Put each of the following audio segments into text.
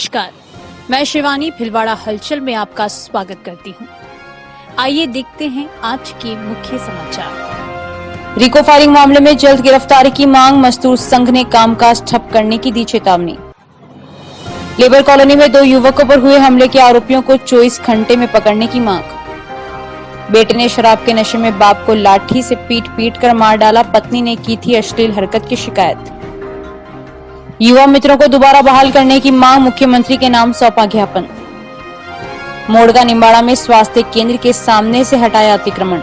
नमस्कार, मैं शिवानी भिलवाड़ा हलचल में आपका स्वागत करती हूं। आइए देखते हैं आज के मुख्य समाचार। रिको फायरिंग मामले में जल्द गिरफ्तारी की मांग, मजदूर संघ ने कामकाज ठप करने की दी चेतावनी। लेबर कॉलोनी में 2 युवकों पर हुए हमले के आरोपियों को 24 घंटे में पकड़ने की मांग। बेटे ने शराब के नशे में बाप को लाठी से पीट कर मार डाला, पत्नी ने की थी अश्लील हरकत की शिकायत। युवा मित्रों को दोबारा बहाल करने की मांग, मुख्यमंत्री के नाम सौंपा ज्ञापन। मोड़गा निम्बाड़ा में स्वास्थ्य केंद्र के सामने से हटाया अतिक्रमण।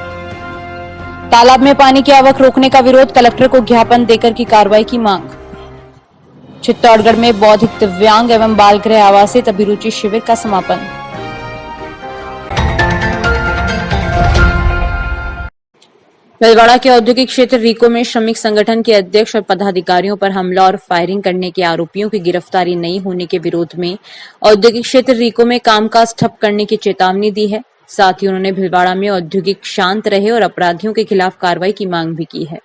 तालाब में पानी की आवक रोकने का विरोध, कलेक्टर को ज्ञापन देकर की कार्रवाई की मांग। चित्तौड़गढ़ में बौद्धिक दिव्यांग एवं बाल गृह आवासीय अभिरुचि शिविर का समापन। भिलवाड़ा के औद्योगिक क्षेत्र रीको में श्रमिक संगठन के अध्यक्ष और पदाधिकारियों पर हमला और फायरिंग करने के आरोपियों की गिरफ्तारी नहीं होने के विरोध में औद्योगिक क्षेत्र रीको में कामकाज ठप करने की चेतावनी दी है। साथ ही उन्होंने भिलवाड़ा में औद्योगिक शांत रहे और अपराधियों के खिलाफ कार्रवाई की मांग भी की है।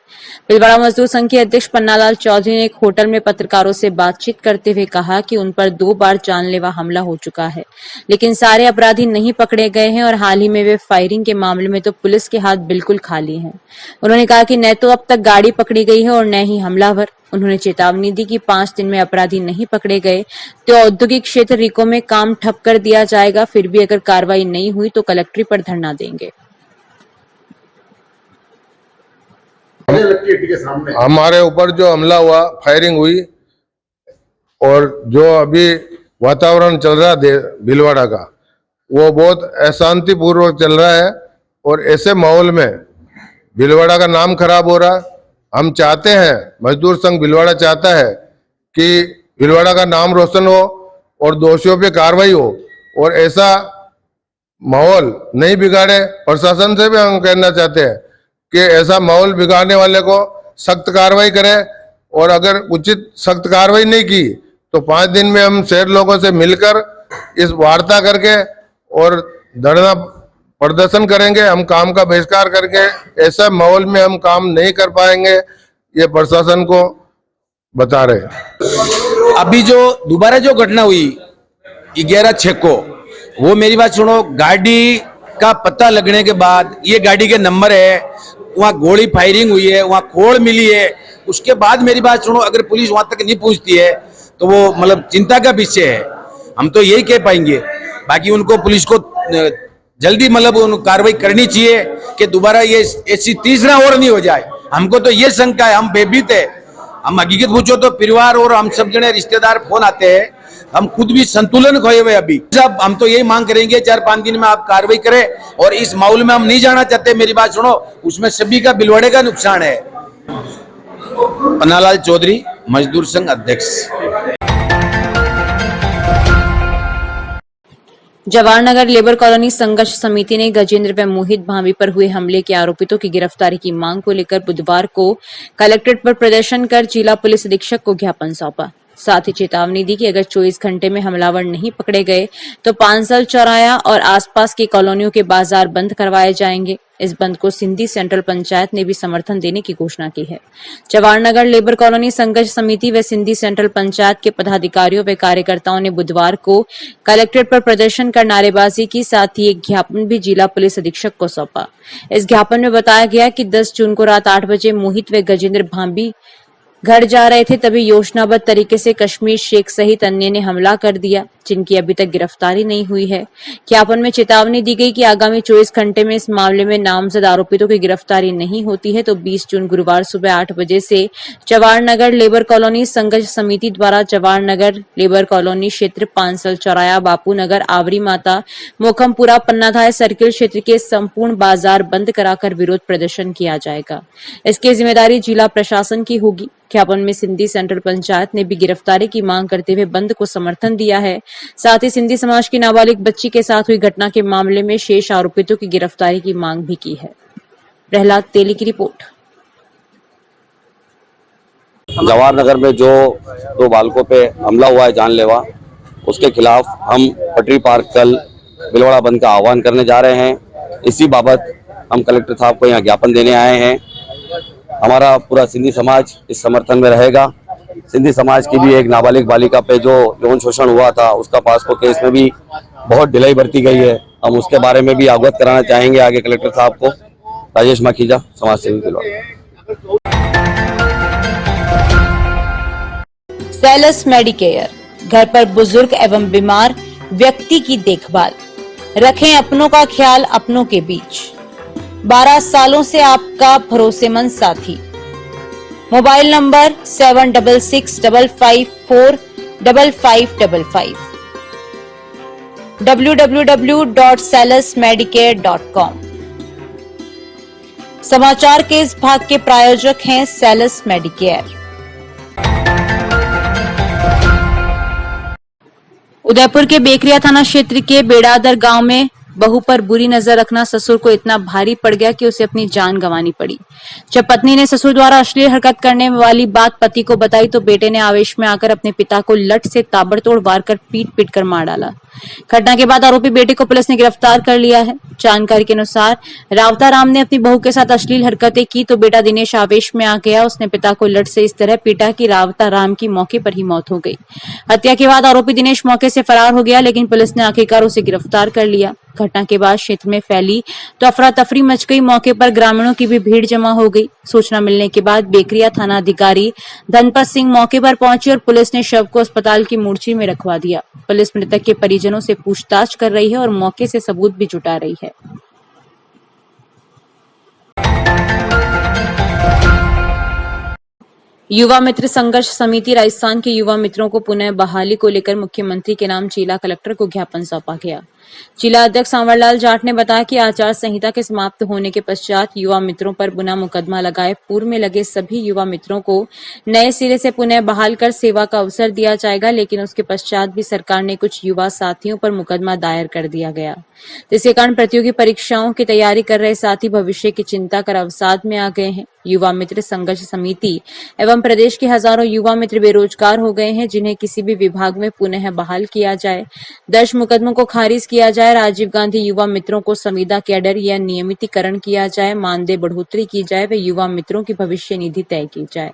भिलवाड़ा मजदूर संघ के अध्यक्ष पन्नालाल चौधरी ने एक होटल में पत्रकारों से बातचीत करते हुए कहा कि उन पर 2 बार जानलेवा हमला हो चुका है, लेकिन सारे अपराधी नहीं पकड़े गए हैं और हाल ही में वे फायरिंग के मामले में तो पुलिस के हाथ बिल्कुल खाली हैं। उन्होंने कहा कि न तो अब तक गाड़ी पकड़ी गई है और न ही हमलावर। उन्होंने चेतावनी दी कि 5 दिन में अपराधी नहीं पकड़े गए तो औद्योगिक क्षेत्र रीको में काम ठप कर दिया जाएगा। फिर भी अगर कार्रवाई नहीं हुई तो कलेक्ट्री पर धरना देंगे। हमारे ऊपर जो हमला हुआ, फायरिंग हुई और जो अभी वातावरण चल रहा है भीलवाड़ा का, वो बहुत अशांति पूर्वक चल रहा है और ऐसे माहौल में भीलवाड़ा का नाम खराब हो रहा है। हम चाहते हैं, मजदूर संघ भीलवाड़ा चाहता है कि भीलवाड़ा का नाम रोशन हो और दोषियों पे कार्रवाई हो और ऐसा माहौल नहीं बिगाड़े। प्रशासन से भी हम कहना चाहते हैं कि ऐसा माहौल बिगाड़ने वाले को सख्त कार्रवाई करे और अगर उचित सख्त कार्रवाई नहीं की तो 5 दिन में हम शहर लोगों से मिलकर इस वार्ता करके और धरना प्रदर्शन करेंगे। हम काम का बहिष्कार करके ऐसा माहौल में हम काम नहीं कर पाएंगे, ये प्रशासन को बता रहे हैं। अभी जो दोबारा जो घटना हुई 11/6 को, वो मेरी बात सुनो, गाड़ी का पता लगने के बाद ये गाड़ी के नंबर है, वहाँ गोली फायरिंग हुई है, वहाँ खोल मिली है, उसके बाद मेरी बात सुनो, अगर पुलिस वहां तक नहीं पहुंचती है तो वो मतलब चिंता का विषय है। हम तो यही कह पाएंगे, बाकी उनको पुलिस को जल्दी मतलब कार्रवाई करनी चाहिए कि दोबारा ये ऐसी तीसरा और नहीं हो जाए। हमको तो ये शंका है, हम भयभीत है। हम हकीकत पूछो तो परिवार और हम सब जने रिश्तेदार फोन आते हैं, हम खुद भी संतुलन खोए हुए अभी। सब हम तो यही मांग करेंगे 4-5 दिन में आप कार्रवाई करें और इस माहौल में हम नहीं जाना चाहते। मेरी बात सुनो, उसमें सभी का भिलवाड़े का नुकसान है। पन्नालाल चौधरी, मजदूर संघ अध्यक्ष। जवाहरनगर लेबर कॉलोनी संघर्ष समिति ने गजेंद्र व मोहित भावी पर हुए हमले के आरोपितों की गिरफ्तारी की मांग को लेकर बुधवार को कलेक्ट्रेट पर प्रदर्शन कर जिला पुलिस अधीक्षक को ज्ञापन सौंपा। साथ ही चेतावनी दी कि अगर 24 घंटे में हमलावर नहीं पकड़े गए तो पांसल चौराया और आसपास की कॉलोनियों के बाजार बंद करवाए जाएंगे। इस बंद को सिंधी सेंट्रल पंचायत ने भी समर्थन देने की घोषणा की है। जवाहरनगर लेबर कॉलोनी संघर्ष समिति व सिंधी सेंट्रल पंचायत के पदाधिकारियों व कार्यकर्ताओं ने बुधवार को कलेक्ट्रेट पर प्रदर्शन कर नारेबाजी की। साथ ही एक ज्ञापन भी जिला पुलिस अधीक्षक को सौंपा। इस ज्ञापन में बताया गया कि 10 जून को रात 8 बजे मोहित व गजेंद्र भांबी घर जा रहे थे, तभी योजनाबद्ध तरीके से कश्मीर शेख सहित अन्य ने हमला कर दिया, जिनकी अभी तक गिरफ्तारी नहीं हुई है। ज्ञापन में चेतावनी दी गई कि आगामी 24 घंटे में इस मामले में नामजद आरोपितों की गिरफ्तारी नहीं होती है तो 20 जून गुरुवार सुबह 8 बजे से जवाहरनगर लेबर कॉलोनी संघर्ष समिति द्वारा जवाहरनगर लेबर कॉलोनी क्षेत्र, पांसल चौराया, बापू नगर, आवरी माता, मोखमपुरा, पन्नाधाय सर्किल क्षेत्र के संपूर्ण बाजार बंद कराकर विरोध प्रदर्शन किया जाएगा। इसकी जिम्मेदारी जिला प्रशासन की होगी। ज्ञापन में सिंधी सेंट्रल पंचायत ने भी गिरफ्तारी की मांग करते हुए बंद को समर्थन दिया है। साथ ही सिंधी समाज की नाबालिग बच्ची के साथ हुई घटना के मामले में शेष आरोपितों की गिरफ्तारी की मांग भी की है। प्रहलाद तेली की रिपोर्ट। जवाहरनगर में जो 2 बालकों पे हमला हुआ है जानलेवा, उसके खिलाफ हम पटरी पार्क कल भिलवाड़ा बंद का आह्वान करने जा रहे हैं। इसी बाबत हम कलेक्टर साहब को यहाँ ज्ञापन देने आए हैं। हमारा पूरा सिंधी समाज इस समर्थन में रहेगा सिंधी समाज की भी एक नाबालिग बालिका पे जो यौन शोषण हुआ था उसका पास्को केस में भी बहुत ढिलाई बरती गई है। हम उसके बारे में भी अवगत कराना चाहेंगे आगे कलेक्टर साहब को। राजेश माखीजा, समाज सेवी भिलवाड़ा। सेलस मेडिकेयर, घर पर बुजुर्ग एवं बीमार व्यक्ति की देखभाल। रखें अपनों का ख्याल अपनों के बीच। 12 सालों से आपका भरोसेमंद साथी। Mobile number 7655455555। www.selusmedicare.com। समाचार के इस भाग के प्रायोजक हैं सेलस मेडिकेयर। उदयपुर के बेकरिया थाना क्षेत्र के बेड़ादर गांव में बहू पर बुरी नजर रखना ससुर को इतना भारी पड़ गया कि उसे अपनी जान गंवानी पड़ी। जब पत्नी ने ससुर द्वारा अश्लील हरकत करने वाली बात पति को बताई तो बेटे ने आवेश में आकर अपने पिता को लठ से ताबड़तोड़ वार कर पीट कर मार डाला। घटना के बाद आरोपी बेटे को पुलिस ने गिरफ्तार कर लिया है। जानकारी के अनुसार रावता राम ने अपनी बहू के साथ अश्लील हरकतें की तो बेटा दिनेश आवेश में आ गया। उसने पिता को लठ से इस तरह पीटा कि रावता राम की मौके पर ही मौत हो गई। हत्या के बाद आरोपी दिनेश मौके से फरार हो गया, लेकिन पुलिस ने आखिरकार उसे गिरफ्तार कर लिया। घटना के बाद क्षेत्र में फैली तो अफरा तफरी मच गई। मौके पर ग्रामीणों की भी भीड़ जमा हो गई। सूचना मिलने के बाद बेकरिया थाना अधिकारी धनपत सिंह मौके पर पहुंचे और पुलिस ने शव को अस्पताल की मोर्चरी में रखवा दिया। पुलिस मृतक के परिजनों से पूछताछ कर रही है और मौके से सबूत भी जुटा रही है। युवा मित्र संघर्ष समिति राजस्थान के युवा मित्रों को पुनः बहाली को लेकर मुख्यमंत्री के नाम जिला कलेक्टर को ज्ञापन सौंपा गया। जिला अध्यक्ष सांवरलाल जाट ने बताया कि आचार संहिता के समाप्त होने के पश्चात युवा मित्रों पर गुना मुकदमा लगाए पूर्व में लगे सभी युवा मित्रों को नए सिरे से पुनः बहाल कर सेवा का अवसर दिया जाएगा, लेकिन उसके पश्चात भी सरकार ने कुछ युवा साथियों पर मुकदमा दायर कर दिया गया, जिसके कारण प्रतियोगी परीक्षाओं की तैयारी कर रहे साथी भविष्य की चिंता कर अवसाद में आ गए हैं। युवा मित्र संघर्ष समिति एवं प्रदेश के हजारों युवा मित्र बेरोजगार हो गए हैं, जिन्हें किसी भी विभाग में पुनः बहाल किया जाए, दर्ज मुकदमों को खारिज किया जाए, राजीव गांधी युवा मित्रों को संविदा कैडर या नियमितीकरण किया जाए, मानदेय बढ़ोतरी की जाए व युवा मित्रों की भविष्य निधि तय की जाए।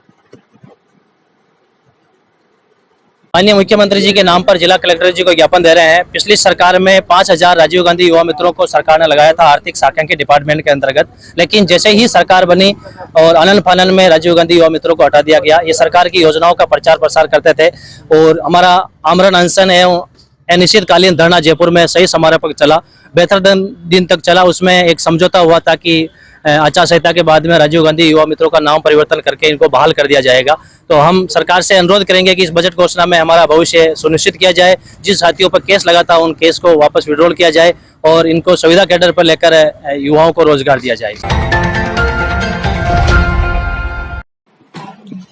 माननीय मुख्यमंत्री जी के नाम पर जिला कलेक्टर जी को ज्ञापन दे रहे हैं। पिछली सरकार में 5000 राजीव गांधी युवा मित्रों को सरकार ने लगाया था आर्थिक साख्यांकी डिपार्टमेंट के अंतर्गत, लेकिन जैसे ही सरकार बनी और आनन फानन में राजीव गांधी युवा मित्रों को हटा दिया गया। ये सरकार की योजनाओं का प्रचार प्रसार करते थे और हमारा आमरण अनशन एवं अनिश्चितकालीन धरना जयपुर में सही समारोह चला, बेहतर दिन तक चला। उसमें एक समझौता हुआ था कि आचार संहिता के बाद में राजीव गांधी युवा मित्रों का नाम परिवर्तन करके इनको बहाल कर दिया जाएगा। तो हम सरकार से अनुरोध करेंगे कि इस बजट घोषणा में हमारा भविष्य सुनिश्चित किया जाए। जिस साथियों पर केस लगा था उन केस को वापस विड्रॉल किया जाए और इनको सुविधा कैडर पर लेकर युवाओं को रोजगार दिया जाए।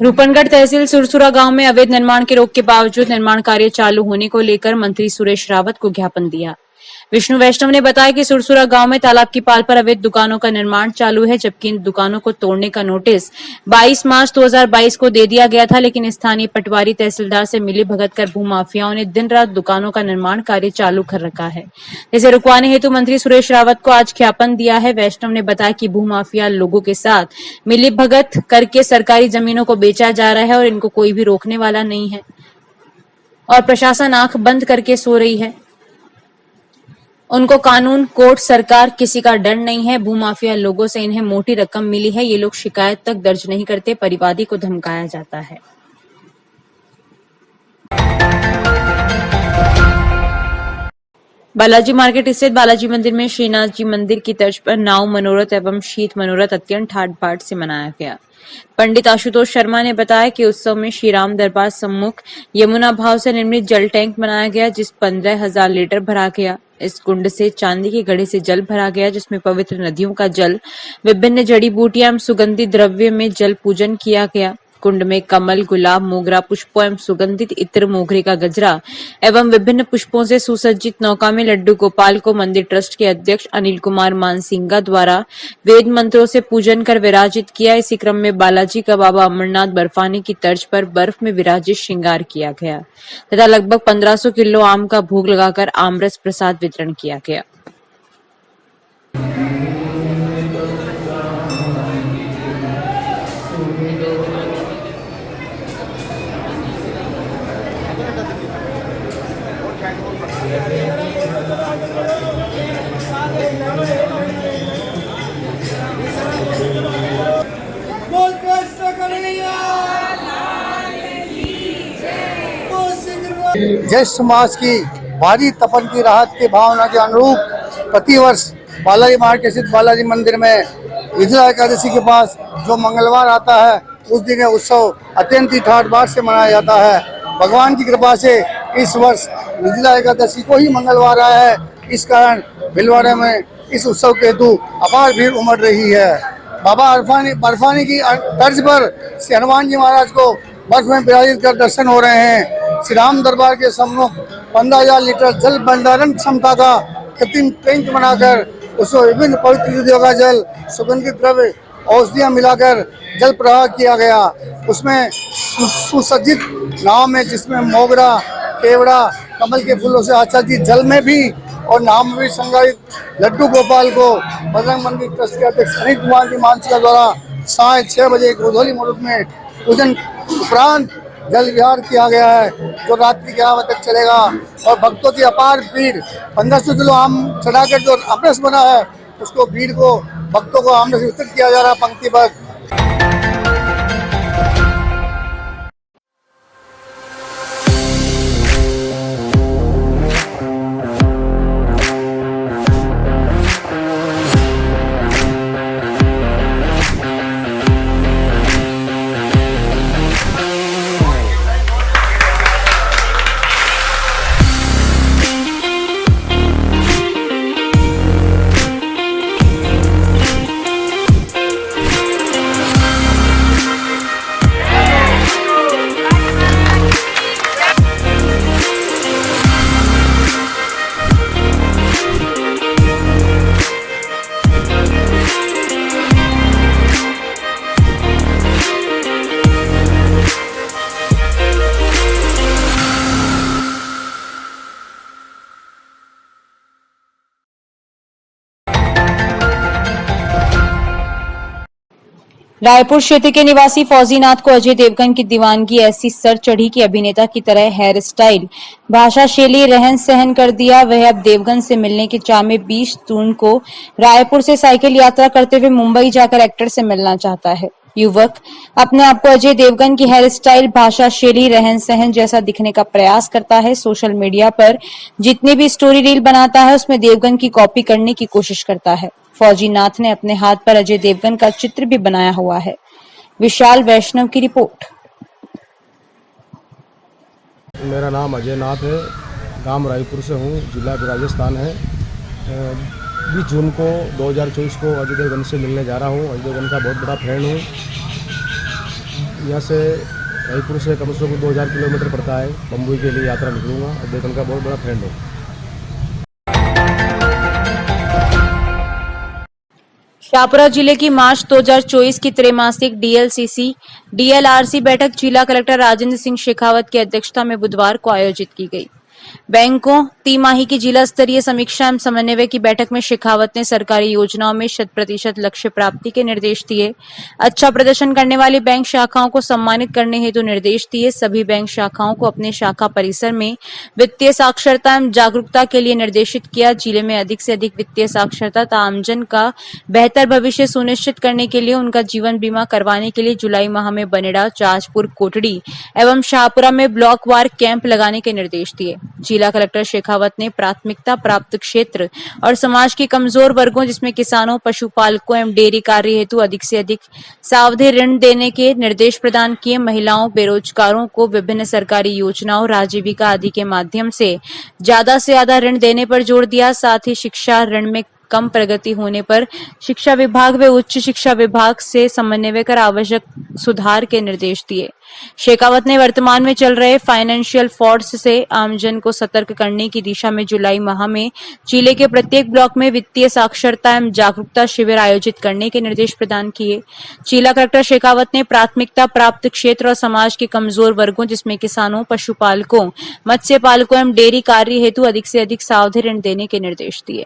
रूपनगढ़ तहसील सुरसुरा गांव में अवैध निर्माण के रोक के बावजूद निर्माण कार्य चालू होने को लेकर मंत्री सुरेश रावत को ज्ञापन दिया। विष्णु वैष्णव ने बताया कि सुरसुरा गांव में तालाब की पाल पर अवैध दुकानों का निर्माण चालू है, जबकि इन दुकानों को तोड़ने का नोटिस 22 मार्च 2022 को दे दिया गया था, लेकिन स्थानीय पटवारी तहसीलदार से मिली भगत कर भूमाफियाओं ने दिन रात दुकानों का निर्माण कार्य चालू कर रखा है। इसे रुकवाने हेतु मंत्री सुरेश रावत को आज ज्ञापन दिया है। वैष्णव ने बताया कि भूमाफिया लोगों के साथ मिली भगत करके सरकारी जमीनों को बेचा जा रहा है और इनको कोई भी रोकने वाला नहीं है और प्रशासन आंख बंद करके सो रही है। उनको कानून, कोर्ट, सरकार किसी का डर नहीं है। भूमाफिया लोगों से इन्हें मोटी रकम मिली है, ये लोग शिकायत तक दर्ज नहीं करते, परिवादी को धमकाया जाता है। बालाजी मार्केट स्थित बालाजी मंदिर में श्रीनाथ जी मंदिर की तर्ज पर नाव मनोरथ एवं शीत मनोरथ अत्यंत ठाट बाट से मनाया गया। पंडित आशुतोष शर्मा ने बताया कि उत्सव में श्री राम दरबार सम्मुख यमुना भाव से निर्मित जल टैंक बनाया गया, जिस 15,000 लीटर भरा गया। इस कुंड से चांदी के घड़े से जल भरा गया, जिसमें पवित्र नदियों का जल, विभिन्न जड़ी बूटियां एवं सुगंधित द्रव्य में जल पूजन किया गया। कुंड में कमल, गुलाब, मोगरा पुष्पों एवं सुगंधित इत्र, मोगरे का गजरा एवं विभिन्न पुष्पों से सुसज्जित नौका में लड्डू गोपाल को मंदिर ट्रस्ट के अध्यक्ष अनिल कुमार मानसिंगा द्वारा वेद मंत्रों से पूजन कर विराजित किया। इसी क्रम में बालाजी का बाबा अमरनाथ बर्फानी की तर्ज पर बर्फ में विराजित श्रृंगार किया गया तथा लगभग 1500 किलो आम का भोग लगाकर आमरस प्रसाद वितरण किया गया। बोल कृष्ण कन्हैया बोल श्री गुरु ज्येष्ठ मास की भारी तपन की राहत की भावना के अनुरूप प्रतिवर्ष बालाजी मार्ग के स्थित बालाजी मंदिर में विजया एकादशी के पास जो मंगलवार आता है उस दिन यह उत्सव अत्यंत ही ठाठ बाट से मनाया जाता है। भगवान की कृपा से इस वर्ष विजया एकादशी को ही मंगलवार आया है, इस कारण भीलवाड़ा में इस उत्सव के हेतु अपार भीड़ उमड़ रही है। बाबा बर्फानी की तर्ज पर श्री हनुमान जी महाराज को बर्फ में विराजित कर दर्शन हो रहे हैं। श्री राम दरबार के सम्मुख 15,000 लीटर जल भंडारण क्षमता का कृत्रिम टैंक बनाकर उसमें विभिन्न पवित्र नदियों का जल, सुगंधित द्रव्य, औषधियां मिलाकर जल प्रवाह किया गया। उसमें सुसज्जित नाव में जिसमें मोगरा, केवड़ा, कमल के फूलों से आच्छादित जल में भी और नाव में भी संग्रहित लड्डू गोपाल को बजरंग मंदिर ट्रस्ट के अध्यक्ष अनिल कुमार की मानसिका द्वारा 6:30 बजे गोधौली मुहूर्त में पूजन उपरांत जल विहार किया गया है, जो रात्रि 11 बजे तक चलेगा। और भक्तों की अपार भीड़ 1500 किलो आम चढ़ाकर जो आमरस बना है उसको भीड़ को भक्तों को आमरस वितरित किया जा रहा है पंक्तिबद्ध। रायपुर क्षेत्र के निवासी फौजीनाथ को अजय देवगन की दीवानगी ऐसी सर चढ़ी कि अभिनेता की तरह हेयर स्टाइल, भाषा शैली, रहन सहन कर दिया। वह अब देवगन से मिलने की चाह में 20 जून को रायपुर से साइकिल यात्रा करते हुए मुंबई जाकर एक्टर से मिलना चाहता है। युवक अपने आप को अजय देवगन की हेयर स्टाइल, भाषा शैली, रहन सहन जैसा दिखने का प्रयास करता है। सोशल मीडिया पर जितने भी स्टोरी रील बनाता है उसमें देवगन की कॉपी करने की कोशिश करता है। फौजी नाथ ने अपने हाथ पर अजय देवगन का चित्र भी बनाया हुआ है। विशाल वैष्णव की रिपोर्ट। मेरा नाम अजय नाथ है, गांव रायपुर से हूँ, जिला भी राजस्थान है। 20 जून को 2024 को अजय देवगन से मिलने जा रहा हूँ। अजय देवगन का बहुत बड़ा फैन हूँ। यहाँ से रायपुर से कम से कम 2000 किलोमीटर पड़ता है, बम्बई के लिए यात्रा निकलूँगा। अजय देवगन का बहुत बड़ा फैन हूँ। शाहपुरा जिले की मार्च 2024 की त्रैमासिक डीएलसीसी डीएलआरसी बैठक जिला कलेक्टर राजेंद्र सिंह शेखावत की अध्यक्षता में बुधवार को आयोजित की गई। बैंकों तिमाही की जिला स्तरीय समीक्षा एवं समन्वय की बैठक में शेखावत ने सरकारी योजनाओं में 100% लक्ष्य प्राप्ति के निर्देश दिए। अच्छा प्रदर्शन करने वाली बैंक शाखाओं को सम्मानित करने हेतु निर्देश दिए। सभी बैंक शाखाओं को अपने शाखा परिसर में वित्तीय साक्षरता एवं जागरूकता के लिए निर्देशित किया। जिले में अधिक से अधिक वित्तीय साक्षरता तथा आमजन का बेहतर भविष्य सुनिश्चित करने के लिए उनका जीवन बीमा करवाने के लिए जुलाई माह में बनेड़ा, जाजपुर, कोटड़ी एवं शाहपुरा में ब्लॉक वार कैंप लगाने के निर्देश दिए। जिला कलेक्टर शेखावत ने प्राथमिकता प्राप्त क्षेत्र और समाज के कमजोर वर्गों जिसमें किसानों, पशुपालकों एवं डेयरी कार्य हेतु अधिक से अधिक सावधि ऋण देने के निर्देश प्रदान किए। महिलाओं, बेरोजगारों को विभिन्न सरकारी योजनाओं, राजीविका आदि के माध्यम से ज्यादा ऋण देने पर जोर दिया। साथ ही शिक्षा ऋण में कम प्रगति होने पर शिक्षा विभाग व उच्च शिक्षा विभाग से समन्वय कर आवश्यक सुधार के निर्देश दिए। शेखावत ने वर्तमान में चल रहे फाइनेंशियल फ्रॉड्स से आमजन को सतर्क करने की दिशा में जुलाई माह में जिले के प्रत्येक ब्लॉक में वित्तीय साक्षरता एवं जागरूकता शिविर आयोजित करने के निर्देश प्रदान किए। जिला कलेक्टर शेखावत ने प्राथमिकता प्राप्त क्षेत्र और समाज के कमजोर वर्गों जिसमें किसानों, पशुपालकों, मत्स्य पालकों एवं डेयरी कार्य हेतु अधिक से अधिक सावधि ऋण देने के निर्देश दिए।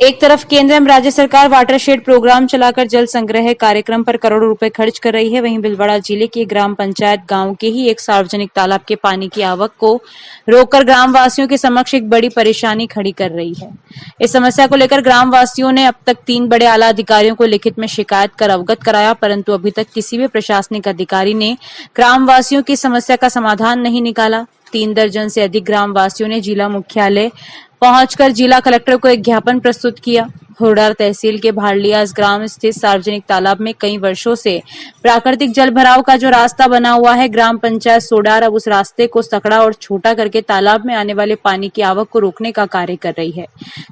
एक तरफ केंद्र एवं राज्य सरकार वाटरशेड प्रोग्राम चलाकर जल संग्रह कार्यक्रम पर करोड़ों रुपए खर्च कर रही है, वहीं भीलवाड़ा जिले की ग्राम पंचायत गांव के ही एक सार्वजनिक तालाब के पानी की आवक को रोककर ग्रामवासियों के समक्ष एक बड़ी परेशानी खड़ी कर रही है। इस समस्या को लेकर ग्रामवासियों ने अब तक 3 बड़े आला अधिकारियों को लिखित में शिकायत कर अवगत कराया, परंतु अभी तक किसी भी प्रशासनिक अधिकारी ने ग्रामवासियों की समस्या का समाधान नहीं निकाला। 3 दर्जन से अधिक ग्रामवासियों ने जिला मुख्यालय पहुंचकर जिला कलेक्टर को एक ज्ञापन प्रस्तुत किया। होडार तहसील के भाड़लियास ग्राम स्थित सार्वजनिक तालाब में कई वर्षों से प्राकृतिक जल भराव का जो रास्ता बना हुआ है, ग्राम पंचायत सोडार अब उस रास्ते को सकड़ा और छोटा करके तालाब में आने वाले पानी की आवक को रोकने का कार्य कर रही है,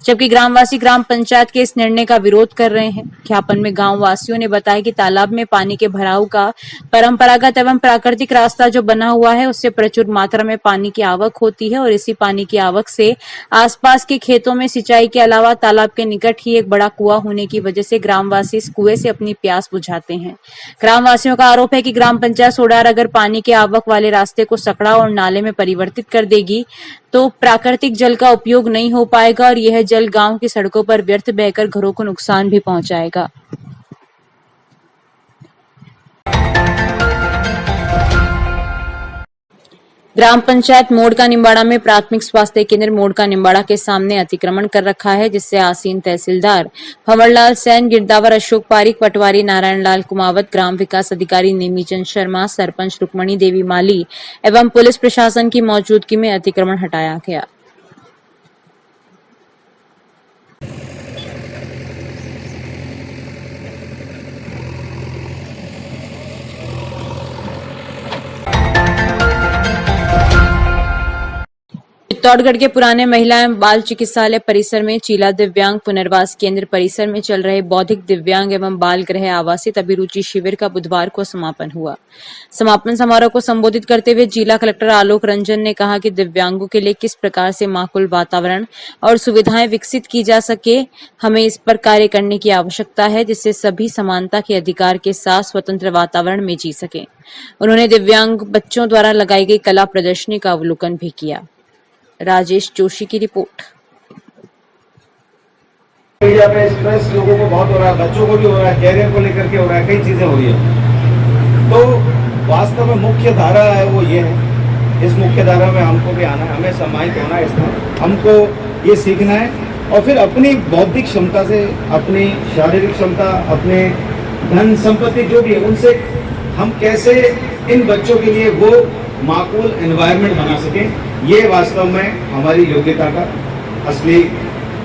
जबकि ग्रामवासी ग्राम पंचायत के इस निर्णय का विरोध कर रहे हैं। ज्ञापन में गांव वासियों ने बताया कि तालाब में पानी के भराव का परंपरागत एवं प्राकृतिक रास्ता जो बना हुआ है, उससे प्रचुर मात्रा में पानी की आवक होती है और इसी पानी की आवक से आसपास के खेतों में सिंचाई के अलावा तालाब के निकट ही एक बड़ा कुआं होने की वजह से ग्रामवासी इस कुएं से अपनी प्यास बुझाते हैं। ग्रामवासियों का आरोप है कि ग्राम पंचायत सोडार अगर पानी के आवक वाले रास्ते को सकड़ा और नाले में परिवर्तित कर देगी तो प्राकृतिक जल का उपयोग नहीं हो पाएगा और यह जल गांव की सड़कों पर व्यर्थ बहकर घरों को नुकसान भी पहुंचाएगा। ग्राम पंचायत मोड़का निम्बाड़ा में प्राथमिक स्वास्थ्य केंद्र मोड़का निम्बाड़ा के सामने अतिक्रमण कर रखा है, जिससे आसीन तहसीलदार भंवरलाल सैन, गिरदावर अशोक पारिक, पटवारी नारायण लाल कुमावत, ग्राम विकास अधिकारी नेमीचंद शर्मा, सरपंच रुक्मणी देवी माली एवं पुलिस प्रशासन की मौजूदगी में अतिक्रमण हटाया गया। चित्तौड़गढ़ के पुराने महिला एवं बाल चिकित्सालय परिसर में चीला दिव्यांग पुनर्वास केंद्र परिसर में चल रहे बौद्धिक दिव्यांग एवं बाल गृह आवासित अभिरुचि शिविर का बुधवार को समापन हुआ। समापन समारोह को संबोधित करते हुए जिला कलेक्टर आलोक रंजन ने कहा कि दिव्यांगों के लिए किस प्रकार से माकूल वातावरण और सुविधाएं विकसित की जा सके, हमें इस पर कार्य करने की आवश्यकता है, जिससे सभी समानता के अधिकार के साथ स्वतंत्र वातावरण में जी सके। उन्होंने दिव्यांग बच्चों द्वारा लगाई गई कला प्रदर्शनी का अवलोकन भी किया। राजेश जोशी की रिपोर्ट। मीडिया पे स्ट्रेस लोगों को बहुत हो रहा है, बच्चों को भी हो रहा है, कैरियर को लेकर के हो रहा है, कई चीजें हो रही है। तो वास्तव में मुख्य धारा है वो ये है, इस मुख्य धारा में हमको भी आना है, हमें सम्मानित होना है, इसमें हमको ये सीखना है और फिर अपनी बौद्धिक क्षमता से, अपनी शारीरिक क्षमता, अपने धन संपत्ति जो भी है, उनसे हम कैसे इन बच्चों के लिए वो माकूल एनवायरनमेंट बना सकें, ये वास्तव में हमारी योग्यता का असली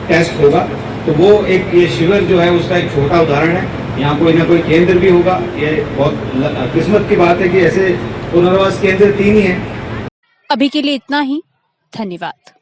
टेस्ट होगा। तो वो एक ये शिविर जो है उसका एक छोटा उदाहरण है। यहाँ कोई ना कोई केंद्र भी होगा, ये बहुत किस्मत की बात है कि ऐसे पुनर्वास केंद्र 3 ही हैं। अभी के लिए इतना ही, धन्यवाद।